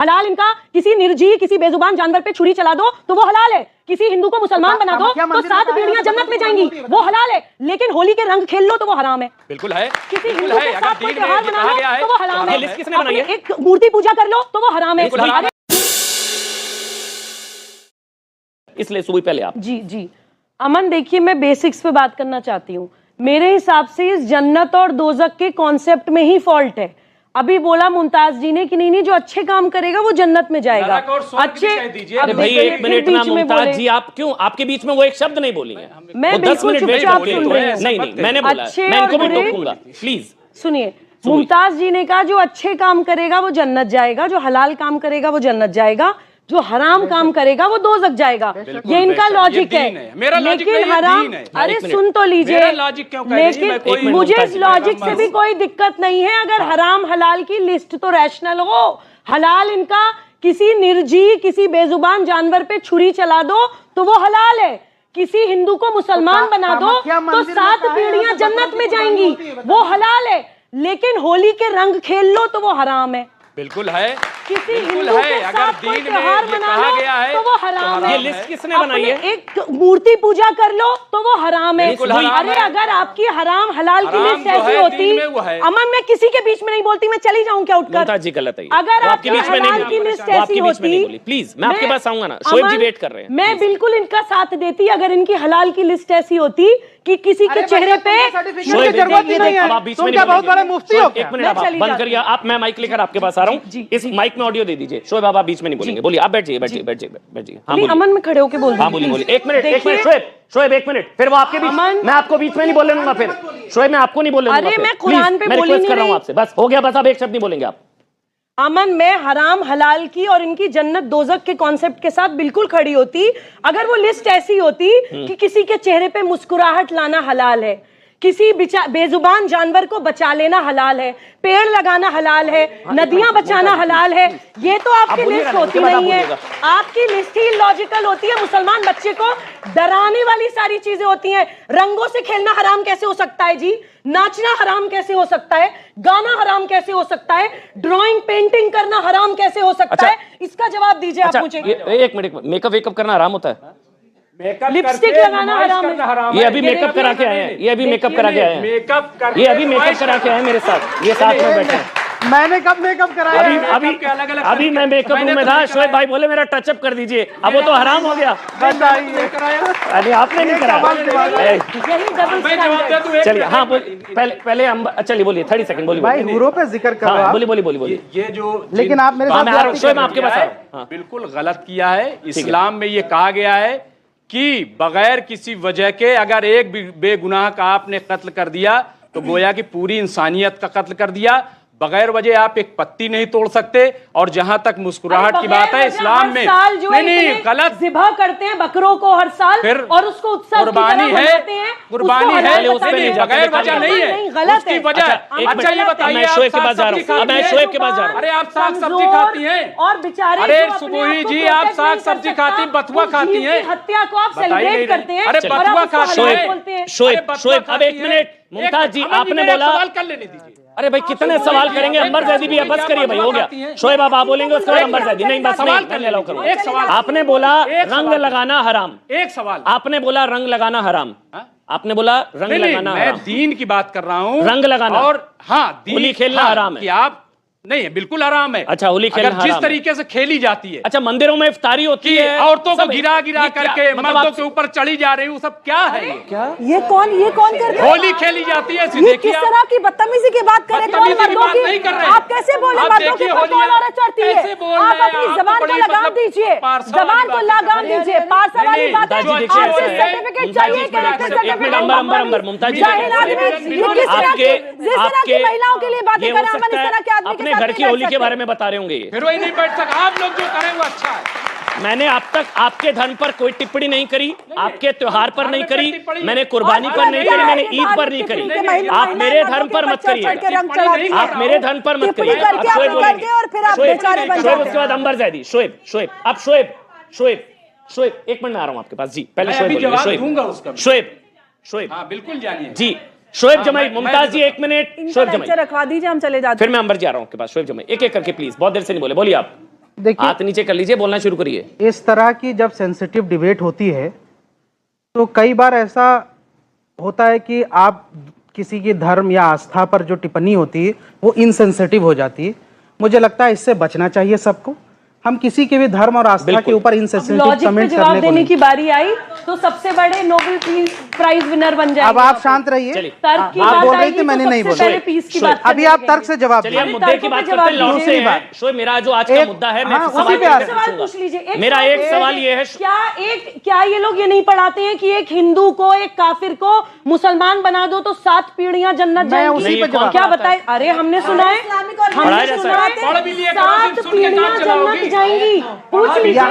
हलाल इनका किसी निर्जीव किसी बेजुबान जानवर पे छुरी चला दो तो वो हलाल है, किसी हिंदू को मुसलमान बना दो तो 7 पीढ़ियां जन्नत में जाएंगी, वो हलाल है। लेकिन होली के रंग खेल लो तो वो हराम है। बिल्कुल है, किसी हिंदू के साथ कोई त्योहार मना लो तो वो हराम है। किसने बनाई है? एक मूर्ति पूजा कर लो तो वो हराम है। इसलिए सुबह पहले आप जी अमन, देखिए मैं बेसिक्स पे बात करना चाहती हूँ। मेरे हिसाब से इस जन्नत और दोजक के कॉन्सेप्ट में ही फॉल्ट है। अभी बोला मुमताज जी ने कि नहीं जो अच्छे काम करेगा वो जन्नत में जाएगा। अच्छे अरे भाई एक मिनट ना मुमताज जी, आप क्यों, आपके बीच में वो एक शब्द नहीं बोली है। मैं 10 मिनट चुपचाप सुन रही हूं। नहीं मैंने बोला, मैं इनको भी टोकूंगा प्लीज। सुनिए, मुमताज जी ने कहा जो अच्छे काम करेगा वो जन्नत जाएगा, जो हलाल काम करेगा वो जन्नत जाएगा, जो हराम काम करेगा वो दोजख जाएगा। ये इनका लॉजिक है। लेकिन हराम, अरे सुन तो लीजिए, लेकिन मुझे इस लॉजिक से भी कोई दिक्कत नहीं है अगर हराम हलाल की लिस्ट तो रैशनल हो। हलाल इनका किसी निर्जीव किसी बेजुबान जानवर पे छुरी चला दो तो वो हलाल है, किसी हिंदू को मुसलमान बना दो तो 7 पीढ़ियां जन्नत में जाएंगी, वो हलाल है। लेकिन होली के रंग खेल लो तो वो हराम है। बिल्कुल है, किसी हिंदू के साथ कोई त्योहार मना लो तो वो हराम है। ये लिस्ट किसने बनाई है? एक मूर्ति पूजा कर लो तो वो हराम है। अरे अगर आपकी हराम हलाल की लिस्ट ऐसी होती, अमन मैं किसी के बीच में नहीं बोलती, मैं चली जाऊं क्या उठकर? जी गलत है। अगर आपके बीच में हलाल की लिस्ट ऐसी होती, प्लीज मैं आपके पास आऊंगा ना, शोएब जी वेट कर रहे हैं। मैं बिल्कुल इनका साथ देती अगर इनकी हलाल की लिस्ट ऐसी होती कि किसी के चेहरे पे बहुत बड़े मुफ्ती हो। एक मिनट आप बंद करिए, आप, मैं माइक लेकर आपके पास आ रहा हूँ। इस माइक में ऑडियो दे दीजिए। शोएब आप बीच में नहीं बोलेंगे, बोलिए आप। बैठ जाइए। हाँ अमन में खड़े होके बोल, हाँ बोलिए। एक मिनट शोएब एक मिनट, फिर वो आपके बीच, मैं आपको बीच में नहीं बोलने दूंगा। फिर शोएब मैं आपको नहीं बोलने दूंगा। अरे मैं कुरान पे बोली नहीं कर रहा हूँ आपसे, बस हो गया, बस आप एक शब्द नहीं बोलेंगे आप। अमन मैं हराम हलाल की और इनकी जन्नत दोजक के कॉन्सेप्ट के साथ बिल्कुल खड़ी होती अगर वो लिस्ट ऐसी होती कि किसी के चेहरे पे मुस्कुराहट लाना हलाल है, किसी बेजुबान जानवर को बचा लेना हलाल है, पेड़ लगाना हलाल है, नदियां बचाना हलाल है। ये तो आपकी लिस्ट होती नहीं है, आपकी लिस्ट ही लॉजिकल होती है। मुसलमान बच्चे को डराने वाली सारी चीजें होती हैं। रंगों से खेलना हराम कैसे हो सकता है जी? नाचना हराम कैसे हो सकता है? गाना हराम कैसे हो सकता है? ड्राइंग पेंटिंग करना हराम कैसे हो सकता है? इसका जवाब दीजिए आप मुझे। एक मिनट, मेकअप वेकअप करना हराम होता है? लिपस्टिक लगाना हराम है। ये अभी मेकअप करा के आए हैं, ये अभी मेकअप करा के आए हैं, ये अभी मेकअप करा के आए मेरे साथ, ये साथ में बैठे हैं। मैंने कब मेकअप कराया? अभी मैं मेकअप रूम में था, शोएब भाई बोले मेरा टचअप कर दीजिए, अब वो तो हराम हो गया। अरे आपने नहीं कराया। चलिए हाँ पहले हम, चलिए बोलिए, 30 सेकंड बोलिए भाई। हुरों पे जिक्र कर रहा है। बोलिए। ये जो, लेकिन आप मेरे साथ, शोएब आपके पास आ रहा हूं। बिल्कुल गलत किया है। इस्लाम में ये कहा गया है कि बगैर किसी वजह के अगर एक भी बेगुनाह का आपने कत्ल कर दिया तो गोया कि पूरी इंसानियत का कत्ल कर दिया। बगैर वजह आप एक पत्ती नहीं तोड़ सकते। और जहां तक मुस्कुराहट की बात है, इस्लाम में नहीं गलत ज़िबा करते हैं बकरों को हर साल, फिर और उसको उत्सव कुर्बानी है, कुर्बानी है, बगैर वजह नहीं है, गलत है। वजह। अच्छा ये बताइए, शोएब के पास जा रहा हूं, मैं शोएब के पास जा रहा हूं। अरे आप साग सब्जी खाती हैं और बेचारे, अरे सुबोही जी आप साग सब्जी खाती, बथुआ खाती हैं, हत्या को आप सेलिब्रेट करते हैं। अरे बथुआ खाती हैं। शोएब अब एक मिनट, मुमताज जी आपने बोला, सवाल कर लेने दीजिए। अरे भाई कितने सवाल करेंगे? अंबर जैदी भी बस करिए भाई, हो गया। शोएब आप बोलेंगे उसके बाद अंबर जैदी। नहीं बस नहीं, मैं अलाउ करूंगा। एक सवाल आपने बोला रंग लगाना हराम, एक सवाल आपने बोला रंग लगाना हराम, आपने बोला रंग लगाना मैं हराम। दीन की बात कर रहा हूँ, रंग लगाना और हाँ होली खेलना हराम है कि आप नहीं है, बिल्कुल हराम है। अच्छा होली खेलना अगर जिस तरीके से खेली जाती है, अच्छा मंदिरों में इफ्तारी होती है, औरतों को गिरा करके मर्दों के ऊपर चढ़ी जा रही, वो सब क्या है? ये कौन करते हैं? होली खेली जाती है। ये किस तरह की बदतमीजी की बात कर रहे हैं? नहीं कर रहे। आप कैसे बोले मर्दों के ऊपर कौन औरत चढ़ती है? आप अपनी जबान को लगाम दीजिए, जबान को लगाम दीजिए। पार्सा वाली बात है, आपसे सर्टिफिकेट चाहिए, कैरेक्टर सर्टिफिकेट। अंबर मुमताज जी, आपके महिलाओं के लिए बातें कर रहे हैं, इस तरह के आदमी अपने घर की होली के बारे में बता रहे होंगे। फिर वही नहीं बैठ सकता। आप लोग जो करें वो अच्छा है। मैंने अब तक आपके धर्म पर कोई टिप्पणी नहीं करी, आपके त्योहार पर नहीं करी, मैंने कुर्बानी पर नहीं करी, मैंने ईद पर नहीं करी। आप मेरे धर्म पर मत करिए, आप मेरे धर्म पर मत करिए। अब शोएब बोलेंगे, शोएब उसके बाद अंबर जैदी। शोएब अब शोएब एक मिनट में आ रहा हूँ आपके पास जी। पहले शोएब हाँ बिल्कुल जानिए जी। शोएब जमाई, मुमताज जी एक मिनट, शोएब जमाई रखवा दीजिए, हम चले जाते हैं। फिर मैं अंबर जा रहा हूँ आपके पास। शोएब जमाई एक एक करके प्लीज, बहुत देर से नहीं बोले, बोलिए आप। देखिए, हाथ नीचे कर लीजिए, बोलना शुरू करिए। इस तरह की जब सेंसिटिव डिबेट होती है तो कई बार ऐसा होता है कि आप किसी की धर्म या आस्था पर जो टिप्पणी होती है वो इनसेंसिटिव हो जाती है। मुझे लगता है इससे बचना चाहिए सबको। हम किसी के भी धर्म और आस्था के ऊपर इनसेंसिटिव लॉजिक पे कमेंट जवाब करने को देने नहीं। की बारी आई तो सबसे बड़े नोबेल प्राइज विनर बन जाएंगे। अब आप शांत रहिए। तर्क की आप बात बोल रही आएगी थी, मैंने तो नहीं सबसे बोला। पहले पीस की बात अभी आप तर्क से जवाब चलिए, दीजिए। मुद्दे की बात करते हैं, लौटते दूसरी हैं। बात। शोएब, मेरा जो आज का मुद्दा है, मैं हाँ, सवाल उसी पे करके आ- सवाल पूछूंगा। पूछ लीजिए। मेरा एक सवाल ये है, क्या ये लोग ये नहीं पढ़ाते हैं कि एक हिंदू को, एक काफिर को मुसलमान बना दो तो 7 पीढ़ियां जन्नत मैं जाएंगी? उसी पे जवाब क्या देता बताए? अरे हमने सुना है, पढ़ाया हमने जाता सुना है। है पढ़ भी लिया करो, 7 सिर्फ सुन के पीढ़ियां काम चलाओगी। जन्नत जाएंगी। पूछ लीजिए,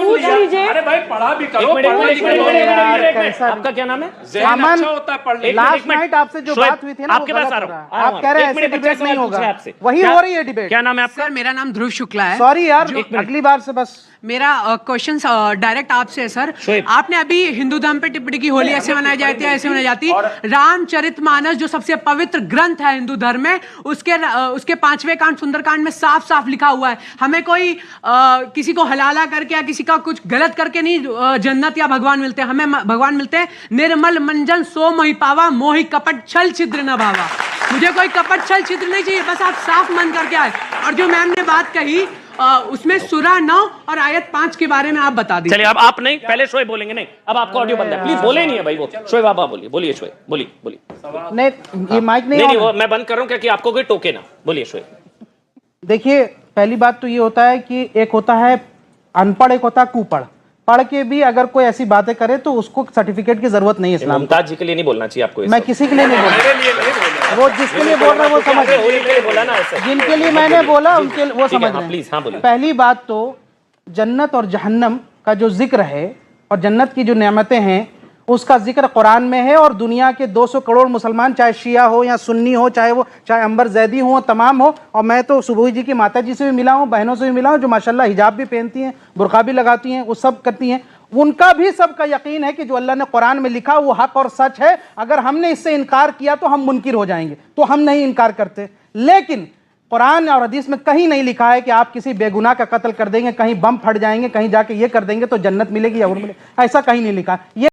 पूछ लीजिए। अरे भाई पढ़ा भी करो, एक मिनट, पढ़ लिख लो यार, एक मिनट। कैसा- आपका क्या नाम है? ज़हन अच्छा होता है पढ़ लिख। लास्ट नाइट आपसे जो शोएब, बात हुई थी ना, आपके वो पास गलत आ हो रहा रहा हूं, है। आप कह रहे हैं एक ऐसे मिनट, डिबेट बच्चा नहीं सवाल होगा। पूछे आपसे। वही क्या- हो रही है डिबेट। क्या नाम है आपका? सर मेरा नाम ध्रुव शुक्ला है। सॉरी यार, एक मिनट। अगली बार से बस मेरा क्वेश्चन डायरेक्ट आपसे है सर। शोएब। आपने अभी हिंदू धर्म पे टिप्पणी की, होली ऐसे मनाई जाती है, ऐसे मनाई जाती है। रामचरितमानस जो सबसे पवित्र ग्रंथ है हिंदू धर्म में, उसके 5वें कांड सुंदरकांड में साफ साफ लिखा हुआ है, हमें कोई किसी को हलाला करके या किसी का कुछ गलत करके नहीं जन्नत या भगवान मिलते हैं। हमें भगवान मिलते हैं निर्मल मंजन सो मोहि पावा, मोहि कपट छल छिद्र न भावा। मुझे कोई कपट छल छिद्र नहीं चाहिए, बस आप साफ मन करके आए। और जो मैम ने बात कही उसमें सूरा 9 और आयत 5 के बारे में आप बता दीजिए। चलिए, अब आप नहीं, पहले शोएब बोलेंगे। नहीं, अब आपका ऑडियो बंद है, प्लीज बोले नहीं है भाई वो। शोएब आप बोलिए, बोलिए शोएब, बोलिए। नहीं, ये माइक नहीं नहीं, ऑन वो है। मैं बंद कर रहा हूं क्योंकि आपको कोई टोके ना। बोलिए शोएब। देखिए, पहली बात तो ये होता है कि एक होता है अनपढ़, एक होता है कुपढ़। पढ़ के भी अगर कोई ऐसी बातें करे तो उसको सर्टिफिकेट की जरूरत नहीं है इस्लाम में। मुमताज जी के लिए नहीं बोलना चाहिए आपको। मैं किसी के लिए नहीं बोल रहा, वो जिसके लिए बोल रहा है वो समझ रहे होली के लिए बोला ना ऐसे। जिनके लिए मैंने बोला उनके वो ठीक है, समझ हाँ, रहे प्लीज, हाँ, बोलिए। हैं। पहली बात तो जन्नत और जहन्नम का जो जिक्र है और जन्नत की जो नेमतें हैं उसका जिक्र कुरान में है। और दुनिया के 200 करोड़ मुसलमान, चाहे शिया हो या सुन्नी हो, चाहे अंबर जैदी हो, तमाम हो। और मैं तो सुबोई जी की माता जी से भी मिला हूँ, बहनों से भी मिला हूँ, जो माशाल्लाह हिजाब भी पहनती हैं, बुर्का भी लगाती हैं, वो सब करती हैं। उनका भी सबका यकीन है कि जो अल्लाह ने कुरान में लिखा वो हक और सच है। अगर हमने इससे इनकार किया तो हम मुनकिर हो जाएंगे, तो हम नहीं इनकार करते। लेकिन कुरान और हदीस में कहीं नहीं लिखा है कि आप किसी बेगुनाह का कत्ल कर देंगे, कहीं बम फट जाएंगे, कहीं जाके ये कर देंगे तो जन्नत मिलेगी या और मिलेगी, ऐसा कहीं नहीं लिखा। ये